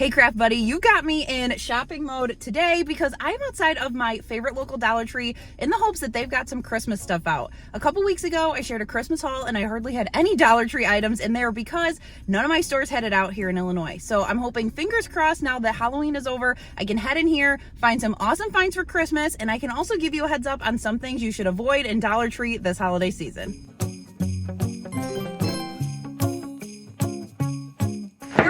Hey craft buddy, you got me in shopping mode today because I'm outside of my favorite local Dollar Tree in the hopes that they've got some Christmas stuff out. A couple weeks ago, I shared a Christmas haul and I hardly had any Dollar Tree items in there because none of my stores had it out here in Illinois. So I'm hoping, fingers crossed, now that Halloween is over, I can head in here, find some awesome finds for Christmas, and I can also give you a heads up on some things you should avoid in Dollar Tree this holiday season.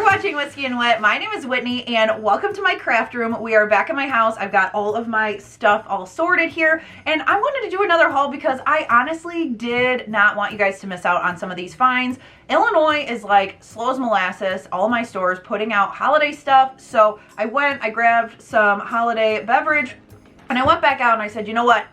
Watching Whiskey and Whit. My name is Whitney and welcome to my craft room. We are back in my house. I've got all of my stuff all sorted here and I wanted to do another haul because I honestly did not want you guys to miss out on some of these finds. Illinois is like slow as molasses, all my stores putting out holiday stuff. So I grabbed some holiday beverage and I went back out and I said, you know what?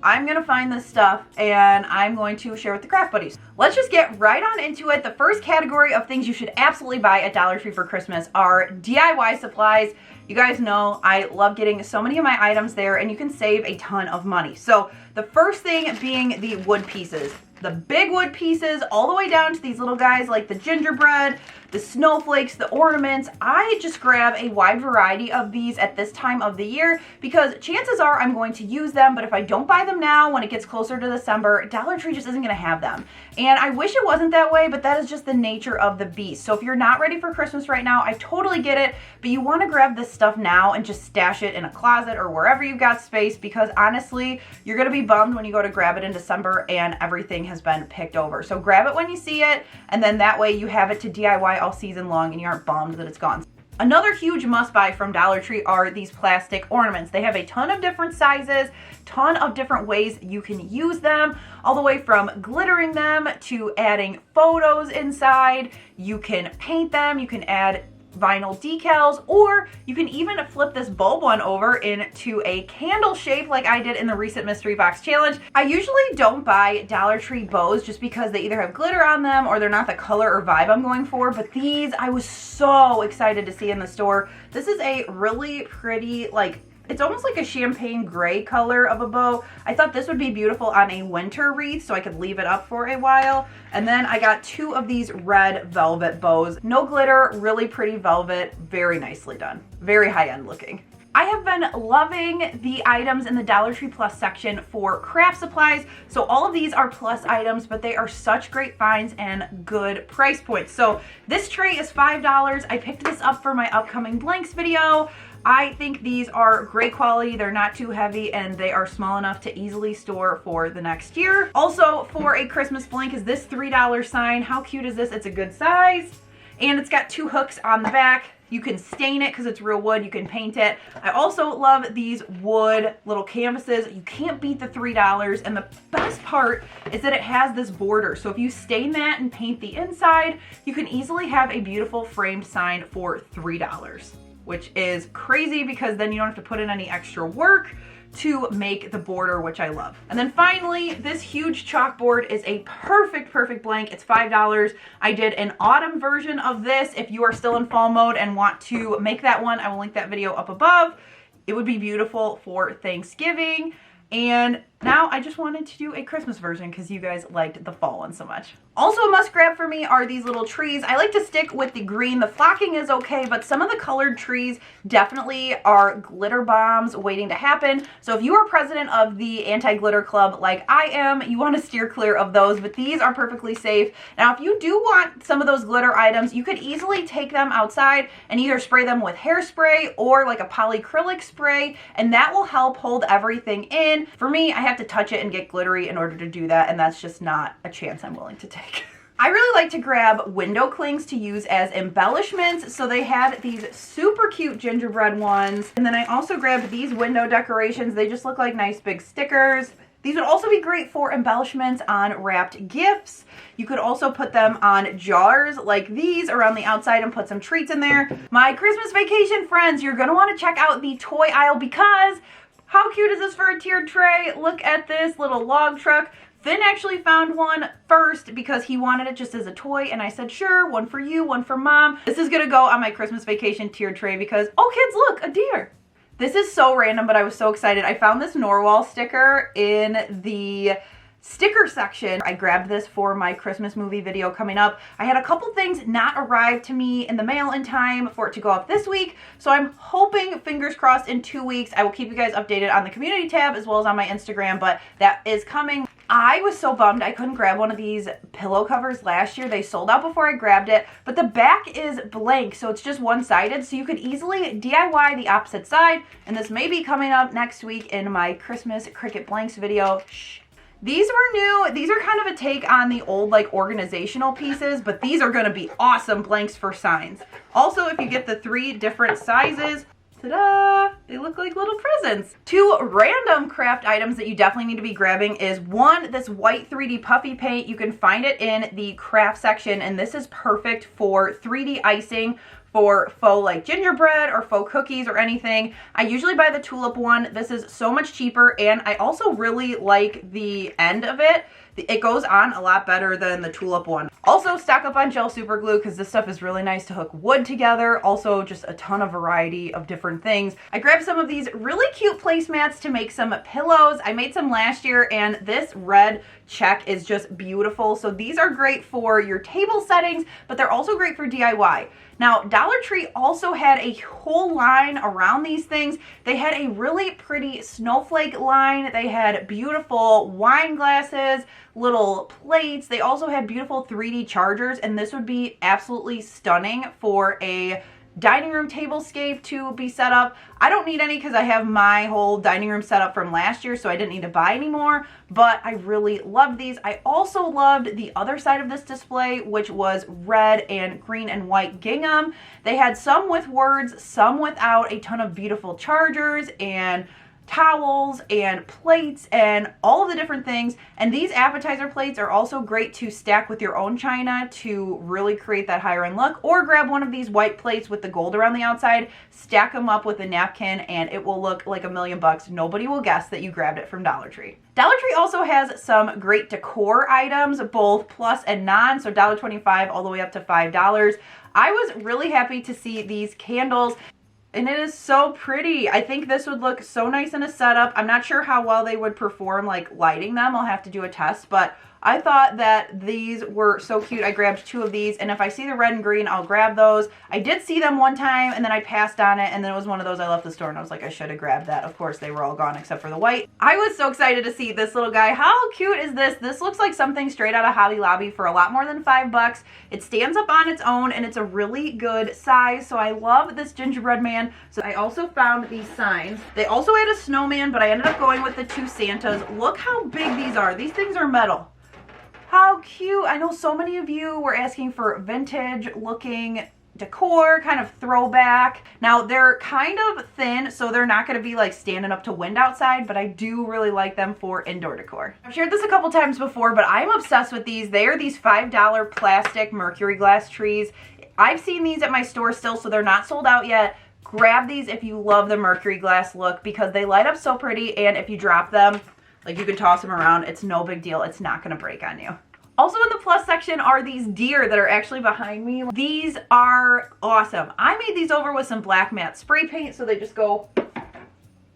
I'm gonna find this stuff and I'm going to share with the craft buddies. Let's just get right on into it. The first category of things you should absolutely buy at Dollar Tree for Christmas are DIY supplies. You guys know I love getting so many of my items there and you can save a ton of money. So the first thing being the wood pieces. The big wood pieces all the way down to these little guys like the gingerbread, the snowflakes, the ornaments. I just grab a wide variety of these at this time of the year because chances are I'm going to use them, but if I don't buy them now when it gets closer to December, Dollar Tree just isn't gonna have them. And I wish it wasn't that way, but that is just the nature of the beast. So if you're not ready for Christmas right now, I totally get it, but you wanna grab this stuff now and just stash it in a closet or wherever you've got space because honestly, you're gonna be bummed when you go to grab it in December and everything has been picked over. So grab it when you see it, and then that way you have it to DIY all season long and you aren't bummed that it's gone. Another huge must buy from Dollar Tree are these plastic ornaments. They have a ton of different sizes, ton of different ways you can use them, all the way from glittering them to adding photos inside. You can paint them, you can add vinyl decals, or you can even flip this bulb one over into a candle shape like I did in the recent mystery box challenge. I usually don't buy Dollar Tree bows just because they either have glitter on them or they're not the color or vibe I'm going for, but these I was so excited to see in the store. This is a really pretty, it's almost like a champagne gray color of a bow. I thought this would be beautiful on a winter wreath so I could leave it up for a while. And then I got two of these red velvet bows. No glitter, really pretty velvet, very nicely done. Very high-end looking. I have been loving the items in the Dollar Tree Plus section for craft supplies. So all of these are plus items, but they are such great finds and good price points. So this tray is $5. I picked this up for my upcoming blanks video. I think these are great quality, they're not too heavy, and they are small enough to easily store for the next year. Also, for a Christmas blank is this $3 sign. How cute is this? It's a good size, and it's got two hooks on the back. You can stain it because it's real wood, you can paint it. I also love these wood little canvases. You can't beat the $3, and the best part is that it has this border. So if you stain that and paint the inside, you can easily have a beautiful framed sign for $3. Which is crazy because then you don't have to put in any extra work to make the border, which I love. And then finally, this huge chalkboard is a perfect blank. It's $5. I did an autumn version of this. If you are still in fall mode and want to make that one, I will link that video up above. It would be beautiful for Thanksgiving. And now I just wanted to do a Christmas version because you guys liked the fall one so much. Also a must grab for me are these little trees. I like to stick with the green. The flocking is okay, but some of the colored trees definitely are glitter bombs waiting to happen. So if you are president of the anti-glitter club like I am, you want to steer clear of those, but these are perfectly safe. Now, if you do want some of those glitter items, you could easily take them outside and either spray them with hairspray or like a polyacrylic spray, and that will help hold everything in. For me, I have to touch it and get glittery in order to do that, and that's just not a chance I'm willing to take. I really like to grab window clings to use as embellishments. So they had these super cute gingerbread ones. And then I also grabbed these window decorations. They just look like nice big stickers. These would also be great for embellishments on wrapped gifts. You could also put them on jars like these around the outside and put some treats in there. My Christmas vacation friends, you're gonna wanna check out the toy aisle because how cute is this for a tiered tray? Look at this little log truck. Finn actually found one first because he wanted it just as a toy, and I said, sure, one for you, one for mom. This is gonna go on my Christmas vacation tiered tray because, oh kids, look, a deer. This is so random, but I was so excited. I found this Norwal sticker in the sticker section. I grabbed this for my Christmas movie video coming up. I had a couple things not arrive to me in the mail in time for it to go up this week, so I'm hoping, fingers crossed, in 2 weeks. I will keep you guys updated on the community tab as well as on my Instagram, but that is coming. I was so bummed I couldn't grab one of these pillow covers last year. They sold out before I grabbed it, but the back is blank, so it's just one-sided, so you could easily DIY the opposite side, and this may be coming up next week in my Christmas Cricut blanks video. Shh. These were new. These are kind of a take on the old like organizational pieces, but these are going to be awesome blanks for signs. Also, if you get the 3 different sizes, ta-da! They look like little presents. 2 random craft items that you definitely need to be grabbing is 1, this white 3D puffy paint. You can find it in the craft section, and this is perfect for 3D icing for faux like gingerbread or faux cookies or anything. I usually buy the tulip one. This is so much cheaper, and I also really like the end of it. It goes on a lot better than the tulip one. Also, stock up on gel super glue because this stuff is really nice to hook wood together. Also, just a ton of variety of different things. I grabbed some of these really cute placemats to make some pillows. I made some last year, and this red check is just beautiful. So these are great for your table settings, but they're also great for DIY. Now, Dollar Tree also had a whole line around these things. They had a really pretty snowflake line. They had beautiful wine glasses, little plates. They also had beautiful 3D chargers, and this would be absolutely stunning for a dining room tablescape to be set up. I don't need any because I have my whole dining room set up from last year, so I didn't need to buy any more, but I really loved these. I also loved the other side of this display, which was red and green and white gingham. They had some with words, some without, a ton of beautiful chargers and towels and plates and all of the different things. And these appetizer plates are also great to stack with your own china to really create that higher end look, or grab one of these white plates with the gold around the outside, stack them up with a napkin, and it will look like $1,000,000. Nobody will guess that you grabbed it from Dollar Tree. Dollar Tree also has some great decor items, both plus and non, so $1.25 all the way up to $5. I was really happy to see these candles. And it is so pretty. I think this would look so nice in a setup. I'm not sure how well they would perform like lighting them. I'll have to do a test, but I thought that these were so cute. I grabbed 2 of these, and if I see the red and green, I'll grab those. I did see them one time, and then I passed on it, and then it was one of those I left the store, and I was like, I should have grabbed that. Of course, they were all gone except for the white. I was so excited to see this little guy. How cute is this? This looks like something straight out of Hobby Lobby for a lot more than $5. It stands up on its own, and it's a really good size, so I love this gingerbread man. So I also found these signs. They also had a snowman, but I ended up going with the 2 Santas. Look how big these are. These things are metal. How cute. I know so many of you were asking for vintage looking decor, kind of throwback. Now they're kind of thin, so they're not going to be like standing up to wind outside, but I do really like them for indoor decor. I've shared this a couple times before, but I'm obsessed with these. They are these $5 plastic Mercury glass trees. I've seen these at my store still, so they're not sold out yet. Grab these if you love the Mercury glass look because they light up so pretty, and if you drop them, like you can toss them around. It's no big deal. It's not going to break on you. Also in the plus section are these deer that are actually behind me. These are awesome. I made these over with some black matte spray paint, so they just go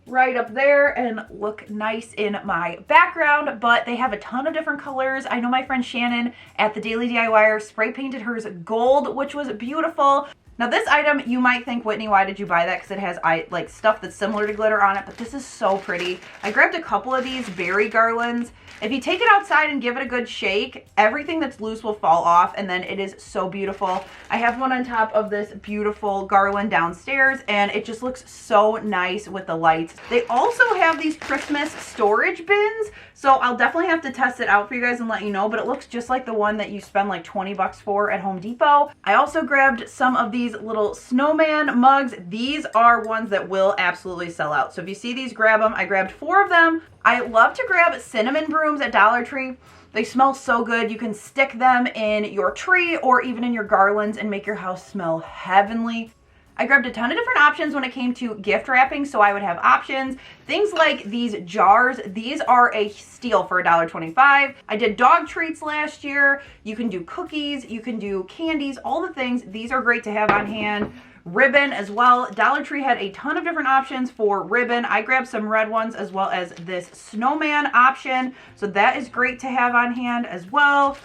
right up there and look nice in my background, but they have a ton of different colors. I know my friend Shannon at the Daily DIYer spray painted hers gold, which was beautiful. Now this item, you might think, Whitney, why did you buy that? Because it has like stuff that's similar to glitter on it, but this is so pretty. I grabbed a couple of these berry garlands. If you take it outside and give it a good shake, everything that's loose will fall off, and then it is so beautiful. I have one on top of this beautiful garland downstairs, and it just looks so nice with the lights. They also have these Christmas storage bins, so I'll definitely have to test it out for you guys and let you know, but it looks just like the one that you spend like 20 bucks for at Home Depot. I also grabbed some of these little Snowman Mugs. These are ones that will absolutely sell out, so if you see these, grab them. I grabbed 4 of them. I love to grab cinnamon brooms at Dollar Tree. They smell so good. You can stick them in your tree or even in your garlands and make your house smell heavenly. I grabbed a ton of different options when it came to gift wrapping, so I would have options. Things like these jars. These are a steal for $1.25. I did dog treats last year. You can do cookies, you can do candies, all the things. These are great to have on hand. ribbon as well. Dollar Tree had a ton of different options for ribbon. I grabbed some red ones as well as this snowman option. So that is great to have on hand as well.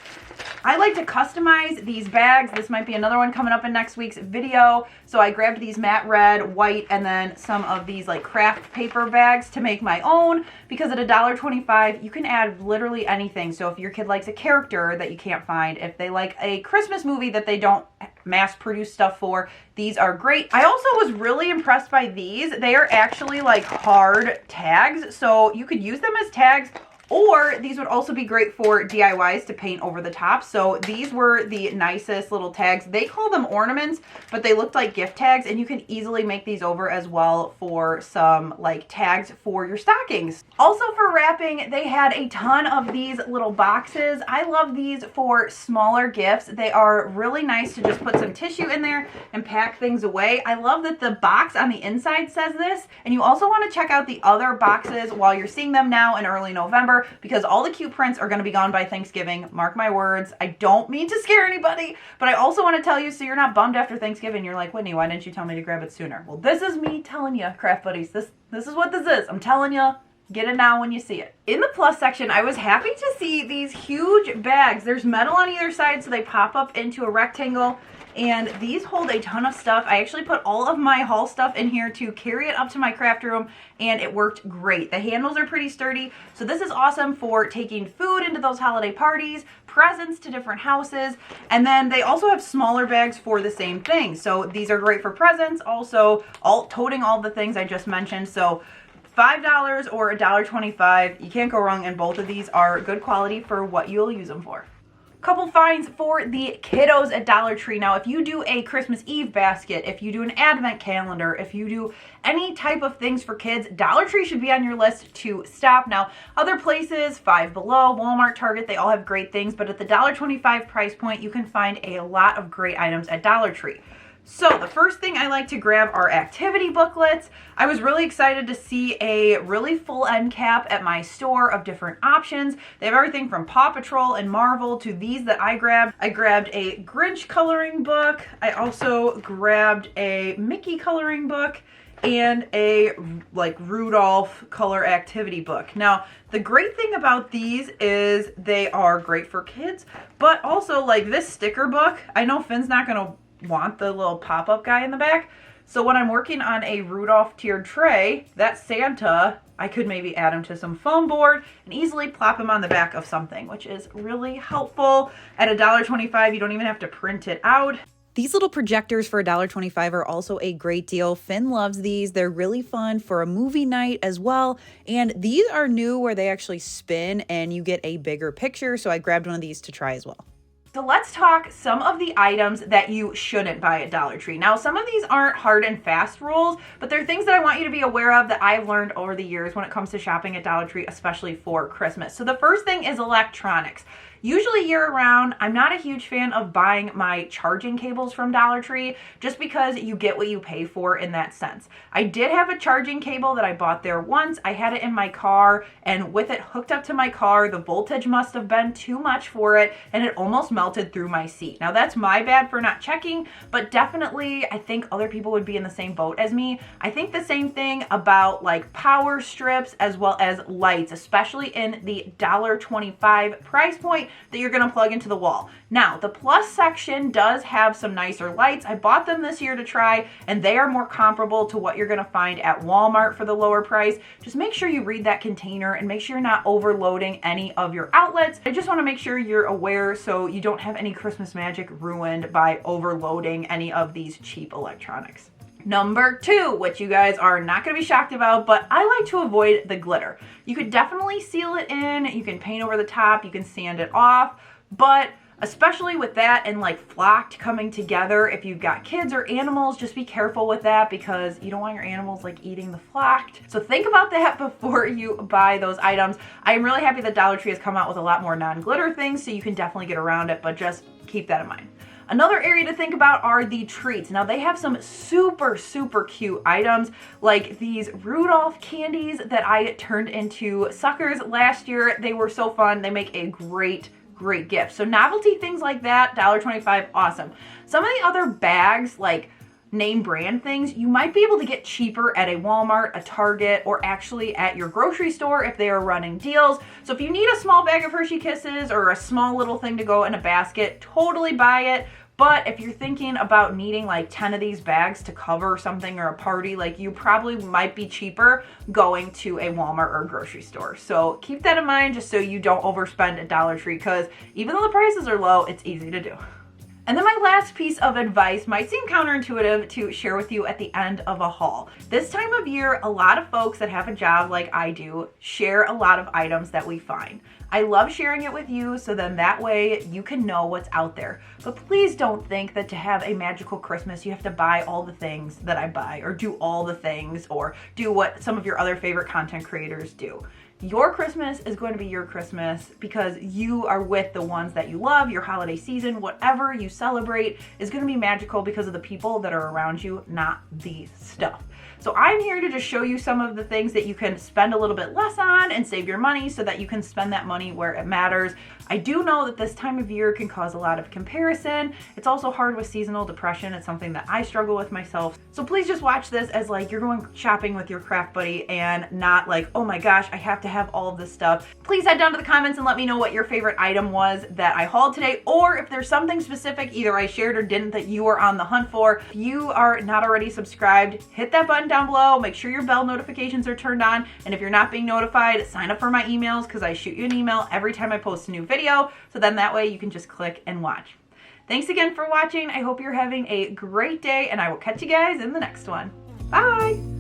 I like to customize these bags. This might be another one coming up in next week's video. So I grabbed these matte red, white, and then some of these like craft paper bags to make my own, because at $1.25 you can add literally anything. So if your kid likes a character that you can't find, if they like a Christmas movie that they don't mass produce stuff for, these are great. I also was really impressed by these. They are actually like hard tags, so you could use them as tags, or these would also be great for DIYs to paint over the top. So these were the nicest little tags. They call them ornaments, but they looked like gift tags, and you can easily make these over as well for some like tags for your stockings. Also for wrapping, they had a ton of these little boxes. I love these for smaller gifts. They are really nice to just put some tissue in there and pack things away. I love that the box on the inside says this, and you also want to check out the other boxes while you're seeing them now in early November, because all the cute prints are going to be gone by Thanksgiving. Mark my words. I don't mean to scare anybody, but I also want to tell you so you're not bummed after Thanksgiving. You're like, Whitney, why didn't you tell me to grab it sooner? Well, this is me telling you, craft buddies. This is what this is. I'm telling you. Get it now when you see it. In the plus section, I was happy to see these huge bags. There's metal on either side, so they pop up into a rectangle. And these hold a ton of stuff. I actually put all of my haul stuff in here to carry it up to my craft room, and it worked great. The handles are pretty sturdy, so this is awesome for taking food into those holiday parties, presents to different houses, and then they also have smaller bags for the same thing. So these are great for presents, also toting all the things I just mentioned. So $5 or $1.25, you can't go wrong, and both of these are good quality for what you'll use them for. Couple finds for the kiddos at Dollar Tree. Now, if you do a Christmas Eve basket, if you do an advent calendar, if you do any type of things for kids, Dollar Tree should be on your list to stop. Now, other places, Five Below, Walmart, Target, they all have great things, but at the $1.25 price point, you can find a lot of great items at Dollar Tree. So the first thing I like to grab are activity booklets. I was really excited to see a really full end cap at my store of different options. They have everything from Paw Patrol and Marvel to these that I grabbed. I grabbed a Grinch coloring book. I also grabbed a Mickey coloring book and a like Rudolph color activity book. Now, the great thing about these is they are great for kids, but also like this sticker book, I know Finn's not gonna want the little pop-up guy in the back. So when I'm working on a Rudolph tiered tray, that Santa, I could maybe add him to some foam board and easily plop him on the back of something, which is really helpful. At $1.25, you don't even have to print it out. These little projectors for $1.25 are also a great deal. Finn loves these. They're really fun for a movie night as well. And these are new where they actually spin and you get a bigger picture. So I grabbed one of these to try as well. So let's talk some of the items that you shouldn't buy at Dollar Tree. Now, some of these aren't hard and fast rules, but they're things that I want you to be aware of that I've learned over the years when it comes to shopping at Dollar Tree, especially for Christmas. So the first thing is electronics. Usually year-round, I'm not a huge fan of buying my charging cables from Dollar Tree just because you get what you pay for in that sense. I did have a charging cable that I bought there once. I had it in my car, and with it hooked up to my car, the voltage must have been too much for it, and it almost melted through my seat. Now, that's my bad for not checking, but definitely I think other people would be in the same boat as me. I think the same thing about like power strips as well as lights, especially in the $1.25 price point that you're going to plug into the wall. Now, the plus section does have some nicer lights. I bought them this year to try, and they are more comparable to what you're going to find at Walmart for the lower price. Just make sure you read that container and make sure you're not overloading any of your outlets. I just want to make sure you're aware so you don't have any Christmas magic ruined by overloading any of these cheap electronics. Number 2, which you guys are not going to be shocked about, but I like to avoid the glitter. You could definitely seal it in, you can paint over the top, you can sand it off, but especially with that and like flocked coming together, if you've got kids or animals, just be careful with that because you don't want your animals like eating the flocked. So think about that before you buy those items. I am really happy that Dollar Tree has come out with a lot more non-glitter things, so you can definitely get around it, but just keep that in mind. Another area to think about are the treats. Now, they have some super, super cute items like these Rudolph candies that I turned into suckers last year. They were so fun. They make a great gift. So novelty things like that, $1.25, awesome. Some of the other bags like name brand things, you might be able to get cheaper at a Walmart, a Target, or actually at your grocery store if they are running deals. So if you need a small bag of Hershey Kisses or a small little thing to go in a basket, totally buy it. But if you're thinking about needing like 10 of these bags to cover something or a party, like you probably might be cheaper going to a Walmart or a grocery store. So keep that in mind just so you don't overspend at Dollar Tree, because even though the prices are low, it's easy to do. And then my last piece of advice might seem counterintuitive to share with you at the end of a haul. This time of year, a lot of folks that have a job like I do share a lot of items that we find. I love sharing it with you, so then that way you can know what's out there. But please don't think that to have a magical Christmas, you have to buy all the things that I buy, or do all the things, or do what some of your other favorite content creators do. Your Christmas is going to be your Christmas because you are with the ones that you love. Your holiday season, whatever you celebrate, is going to be magical because of the people that are around you, not the stuff. So I'm here to just show you some of the things that you can spend a little bit less on and save your money so that you can spend that money where it matters. I do know that this time of year can cause a lot of comparison. It's also hard with seasonal depression. It's something that I struggle with myself. So please just watch this as like you're going shopping with your craft buddy and not like, oh my gosh, I have to have all of this stuff. Please head down to the comments and let me know what your favorite item was that I hauled today, or if there's something specific either I shared or didn't that you are on the hunt for. If you are not already subscribed, hit that button down below. Make sure your bell notifications are turned on. And if you're not being notified, sign up for my emails because I shoot you an email every time I post a new video. So then that way you can just click and watch. Thanks again for watching. I hope you're having a great day, and I will catch you guys in the next one. Bye.